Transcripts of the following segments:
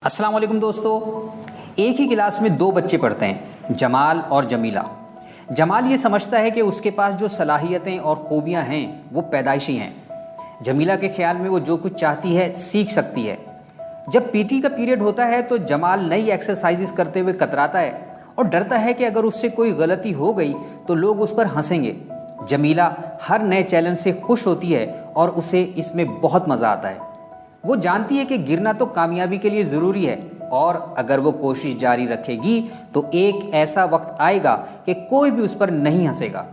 अस्सलाम वालेकुम दोस्तों। एक ही क्लास में दो बच्चे पढ़ते हैं, जमाल और जमीला। जमाल ये समझता है कि उसके पास जो सलाहियतें और खूबियाँ हैं वो पैदाइशी हैं। जमीला के ख्याल में वो जो कुछ चाहती है सीख सकती है। जब पीटी का पीरियड होता है तो जमाल नई एक्सरसाइजेस करते हुए कतराता है और डरता है कि अगर उससे कोई गलती हो गई तो लोग उस पर हंसेंगे। जमीला हर नए चैलेंज से खुश होती है और उसे इसमें बहुत मज़ा आता है। वो जानती है कि गिरना तो कामयाबी के लिए ज़रूरी है और अगर वो कोशिश जारी रखेगी तो एक ऐसा वक्त आएगा कि कोई भी उस पर नहीं हंसेगा।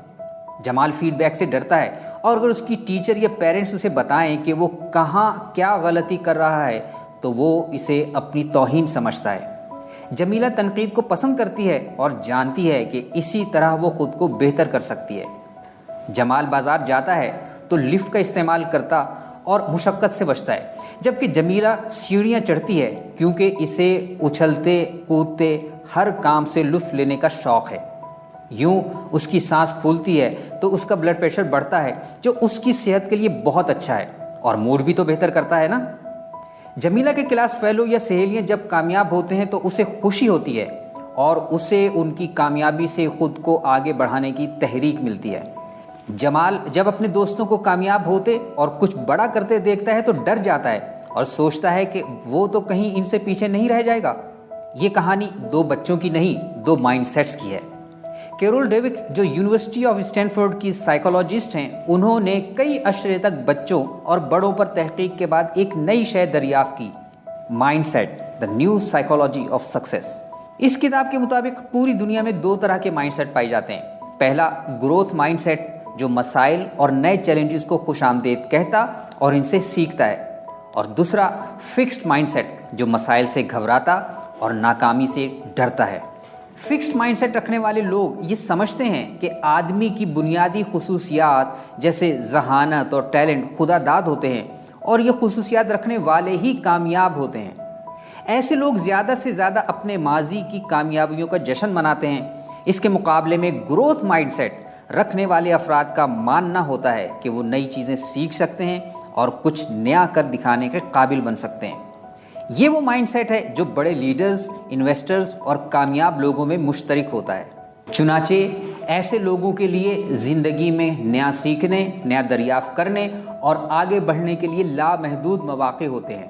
जमाल फीडबैक से डरता है और अगर उसकी टीचर या पेरेंट्स उसे बताएं कि वो कहाँ क्या गलती कर रहा है तो वो इसे अपनी तौहीन समझता है। जमीला तनकीद को पसंद करती है और जानती है कि इसी तरह वो ख़ुद को बेहतर कर सकती है। जमाल बाज़ार जाता है तो लिफ्ट का इस्तेमाल करता और मुशक्क़त से बचता है, जबकि जमीला सीढ़ियाँ चढ़ती है क्योंकि इसे उछलते कूदते हर काम से लुत्फ़ लेने का शौक़ है। यूँ उसकी सांस फूलती है तो उसका ब्लड प्रेशर बढ़ता है, जो उसकी सेहत के लिए बहुत अच्छा है और मूड भी तो बेहतर करता है ना। जमीला के क्लास फेलो या सहेलियाँ जब कामयाब होते हैं तो उसे खुशी होती है और उसे उनकी कामयाबी से ख़ुद को आगे बढ़ाने की तहरीक मिलती है। जमाल जब अपने दोस्तों को कामयाब होते और कुछ बड़ा करते देखता है तो डर जाता है और सोचता है कि वो तो कहीं इनसे पीछे नहीं रह जाएगा। ये कहानी दो बच्चों की नहीं, दो माइंडसेट्स की है। कैरोल डेविक जो यूनिवर्सिटी ऑफ स्टैनफोर्ड की साइकोलॉजिस्ट हैं, उन्होंने कई अशरे तक बच्चों और बड़ों पर तहकीक के बाद एक नई शय दरियाफ़्त की, mindset, the new psychology of success. इस किताब के मुताबिक पूरी दुनिया में दो तरह के माइंडसेट पाए जाते हैं। पहला ग्रोथ माइंडसेट जो मसाइल और नए चैलेंजेस को खुशामदीद कहता और इनसे सीखता है, और दूसरा फिक्स्ड माइंडसेट जो मसाइल से घबराता और नाकामी से डरता है। फिक्स्ड माइंडसेट रखने वाले लोग ये समझते हैं कि आदमी की बुनियादी खुसूसियात जैसे ज़हानत और टैलेंट खुदा दाद होते हैं और ये खुसूसियात रखने वाले ही कामयाब होते हैं। ऐसे लोग ज़्यादा से ज़्यादा अपने माजी की कामयाबियों का जश्न मनाते हैं। इसके मुकाबले में ग्रोथ माइंडसेट रखने वाले अफराद का मानना होता है कि वो नई चीज़ें सीख सकते हैं और कुछ नया कर दिखाने के काबिल बन सकते हैं। ये वो माइंडसेट है जो बड़े लीडर्स, इन्वेस्टर्स और कामयाब लोगों में मुश्तरक होता है। चुनाचे ऐसे लोगों के लिए ज़िंदगी में नया सीखने, नया दरियाफ़्त करने और आगे बढ़ने के लिए लामहदूद मौक़े होते हैं।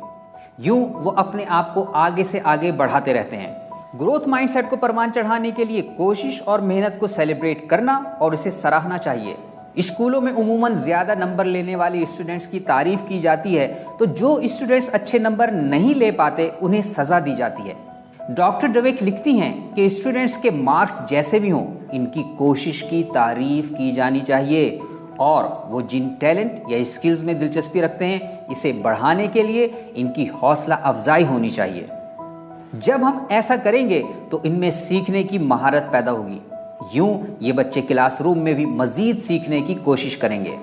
यूँ वो अपने आप को आगे से आगे बढ़ाते रहते हैं। ग्रोथ माइंडसेट को परवान चढ़ाने के लिए कोशिश और मेहनत को सेलिब्रेट करना और इसे सराहना चाहिए। स्कूलों में उमूमन ज़्यादा नंबर लेने वाले स्टूडेंट्स की तारीफ़ की जाती है तो जो स्टूडेंट्स अच्छे नंबर नहीं ले पाते उन्हें सज़ा दी जाती है। डॉक्टर डेविक लिखती हैं कि स्टूडेंट्स के मार्क्स जैसे भी हों, इनकी कोशिश की तारीफ़ की जानी चाहिए और वो जिन टैलेंट या स्किल्स में दिलचस्पी रखते हैं इसे बढ़ाने के लिए इनकी हौसला अफजाई होनी चाहिए। जब हम ऐसा करेंगे तो इनमें सीखने की महारत पैदा होगी। यूँ ये बच्चे क्लासरूम में भी मज़ीद सीखने की कोशिश करेंगे।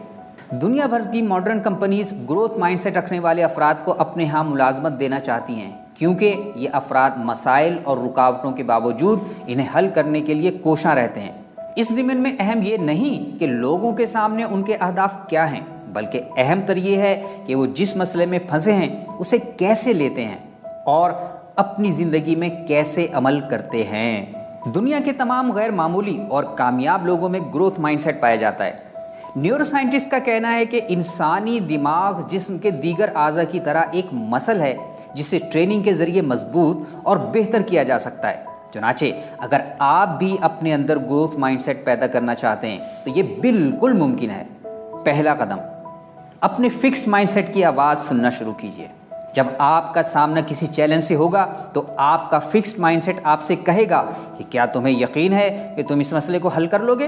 दुनिया भर की मॉडर्न कंपनीज़ ग्रोथ माइंडसेट रखने वाले अफराद को अपने यहाँ मुलाजमत देना चाहती हैं क्योंकि ये अफराद मसाइल और रुकावटों के बावजूद इन्हें हल करने के लिए कोशां रहते हैं। इस ज़मीन में अहम ये नहीं कि लोगों के सामने उनके अहदाफ क्या हैं, बल्कि अहम तर ये है कि वो जिस मसले में फंसे हैं उसे कैसे लेते हैं और अपनी ज़िंदगी में कैसे अमल करते हैं। दुनिया के तमाम गैर मामूली और कामयाब लोगों में ग्रोथ माइंडसेट पाया जाता है। न्यूरोसाइंटिस्ट का कहना है कि इंसानी दिमाग जिस्म के दीगर आज़ा की तरह एक मसल है जिसे ट्रेनिंग के ज़रिए मजबूत और बेहतर किया जा सकता है। चुनाचे अगर आप भी अपने अंदर ग्रोथ माइंडसेट पैदा करना चाहते हैं तो ये बिल्कुल मुमकिन है। पहला कदम, अपने फिक्स्ड माइंडसेट की आवाज़ सुनना शुरू कीजिए। जब आपका सामना किसी चैलेंज से होगा तो आपका फिक्स्ड माइंडसेट आपसे कहेगा कि क्या तुम्हें यकीन है कि तुम इस मसले को हल कर लोगे।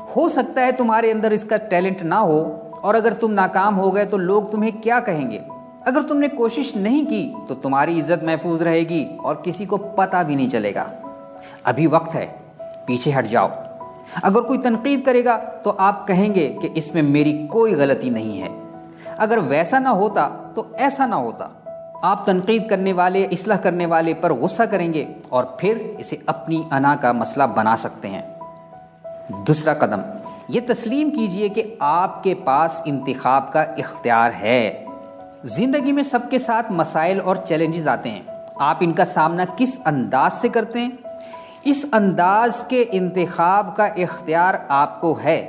हो सकता है तुम्हारे अंदर इसका टैलेंट ना हो और अगर तुम नाकाम हो गए तो लोग तुम्हें क्या कहेंगे। अगर तुमने कोशिश नहीं की तो तुम्हारी इज्जत महफूज रहेगी और किसी को पता भी नहीं चलेगा। अभी वक्त है, पीछे हट जाओ। अगर कोई तनकीद करेगा तो आप कहेंगे कि इसमें मेरी कोई गलती नहीं है। अगर वैसा ना होता तो ऐसा ना होता। आप तनकीद करने वाले, इस्लाह करने वाले पर गुस्सा करेंगे और फिर इसे अपनी अना का मसला बना सकते हैं। दूसरा कदम, ये तस्लीम कीजिए कि आपके पास इंतखाब का इख्तियार है। ज़िंदगी में सबके साथ मसाइल और चैलेंजेस आते हैं آپ ان کا سامنا کس انداز سے کرتے ہیں، اس انداز کے انتخاب کا اختیار آپ کو ہے۔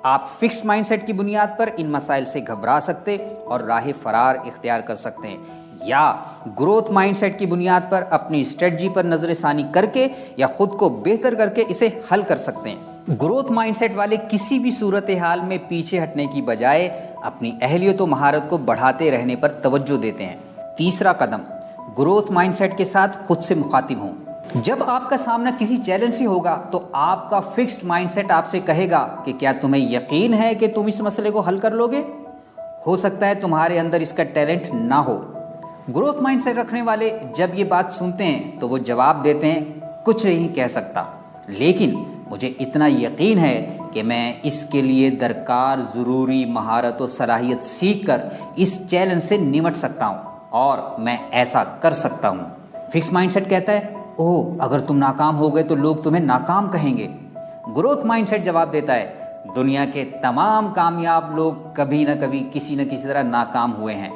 آپ فکس مائنڈ سیٹ کی بنیاد پر ان مسائل سے گھبرا سکتے اور راہ فرار اختیار کر سکتے ہیں، یا گروتھ مائنڈ سیٹ کی بنیاد پر اپنی اسٹریٹجی پر نظر ثانی کر کے یا خود کو بہتر کر کے اسے حل کر سکتے ہیں۔ گروتھ مائنڈ سیٹ والے کسی بھی صورتحال میں پیچھے ہٹنے کی بجائے اپنی اہلیت و مہارت کو بڑھاتے رہنے پر توجہ دیتے ہیں۔ تیسرا قدم، گروتھ مائنڈ سیٹ کے ساتھ خود سے مخاطب ہوں۔ جب آپ کا سامنا کسی چیلنج سے ہوگا تو آپ کا فکسڈ مائنڈ سیٹ آپ سے کہے گا کہ کیا تمہیں یقین ہے کہ تم اس مسئلے کو حل کر لو گے؟ ہو سکتا ہے تمہارے اندر اس کا ٹیلنٹ نہ ہو۔ گروتھ مائنڈ سیٹ رکھنے والے جب یہ بات سنتے ہیں تو وہ جواب دیتے ہیں، کچھ نہیں کہہ سکتا، لیکن مجھے اتنا یقین ہے کہ میں اس کے لیے درکار ضروری مہارت و صلاحیت سیکھ کر اس چیلنج سے نمٹ سکتا ہوں اور میں ایسا کر سکتا ہوں۔ فکس مائنڈ سیٹ کہتا ہے، اوہ اگر تم ناکام ہو گئے تو لوگ تمہیں ناکام کہیں گے۔ گروتھ مائنڈ سیٹ جواب دیتا ہے، دنیا کے تمام کامیاب لوگ کبھی نہ کبھی کسی نہ کسی طرح ناکام ہوئے ہیں۔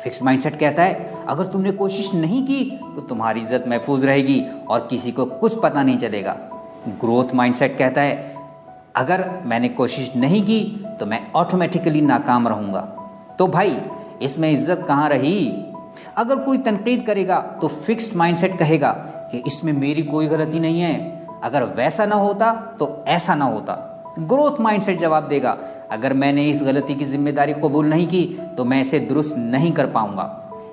فکس مائنڈ سیٹ کہتا ہے، اگر تم نے کوشش نہیں کی تو تمہاری عزت محفوظ رہے گی اور کسی کو کچھ پتہ نہیں چلے گا۔ گروتھ مائنڈ سیٹ کہتا ہے، اگر میں نے کوشش نہیں کی تو میں آٹومیٹیکلی ناکام رہوں گا۔ تو بھائی اس میں عزت کہاں رہی؟ اگر کوئی تنقید کرے گا تو فکسڈ مائنڈ سیٹ کہے گا کہ اس میں میری کوئی غلطی نہیں ہے، اگر ویسا نہ ہوتا تو ایسا نہ ہوتا۔ گروتھ مائنڈ سیٹ جواب دے گا، اگر میں نے اس غلطی کی ذمہ داری قبول نہیں کی تو میں اسے درست نہیں کر پاؤں گا،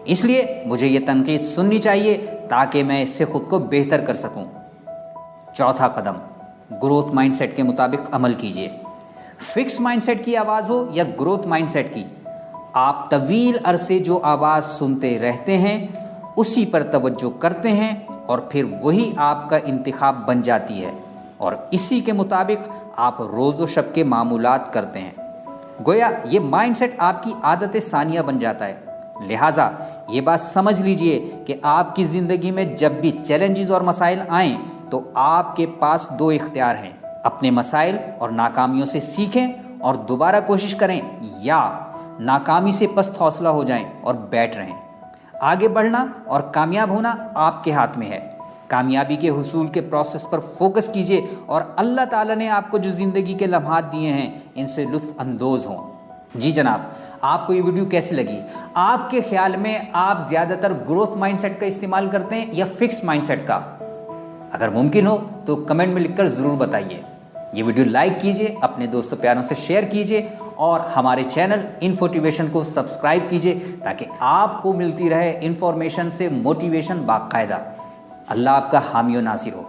اس لیے مجھے یہ تنقید سننی چاہیے تاکہ میں اس سے خود کو بہتر کر سکوں۔ چوتھا قدم، گروتھ مائنڈ سیٹ کے مطابق عمل کیجیے۔ فکس مائنڈ سیٹ کی آواز ہو یا گروتھ مائنڈ سیٹ کی، آپ طویل عرصے جو آواز سنتے رہتے ہیں اسی پر توجہ کرتے ہیں اور پھر وہی آپ کا انتخاب بن جاتی ہے، اور اسی کے مطابق آپ روز و شب کے معمولات کرتے ہیں۔ گویا یہ مائنڈ سیٹ آپ کی عادت ثانیہ بن جاتا ہے۔ لہٰذا یہ بات سمجھ لیجئے کہ آپ کی زندگی میں جب بھی چیلنجز اور مسائل آئیں تو آپ کے پاس دو اختیار ہیں، اپنے مسائل اور ناکامیوں سے سیکھیں اور دوبارہ کوشش کریں، یا ناکامی سے پست حوصلہ ہو جائیں اور بیٹھ رہیں۔ آگے بڑھنا اور کامیاب ہونا آپ کے ہاتھ میں ہے۔ کامیابی کے حصول کے پروسیس پر فوکس کیجئے اور اللہ تعالیٰ نے آپ کو جو زندگی کے لمحات دیے ہیں ان سے لطف اندوز ہوں۔ جی جناب، آپ کو یہ ویڈیو کیسی لگی؟ آپ کے خیال میں آپ زیادہ تر گروتھ مائنڈ سیٹ کا استعمال کرتے ہیں یا فکس مائنڈ سیٹ کا؟ اگر ممکن ہو تو کمنٹ میں لکھ کر ضرور بتائیے۔ یہ ویڈیو لائک کیجئے، اپنے دوستوں پیاروں سے شیئر کیجئے اور ہمارے چینل انفوٹیویشن کو سبسکرائب کیجئے تاکہ آپ کو ملتی رہے انفارمیشن سے موٹیویشن باقاعدہ۔ اللہ آپ کا حامی و ناصر ہو۔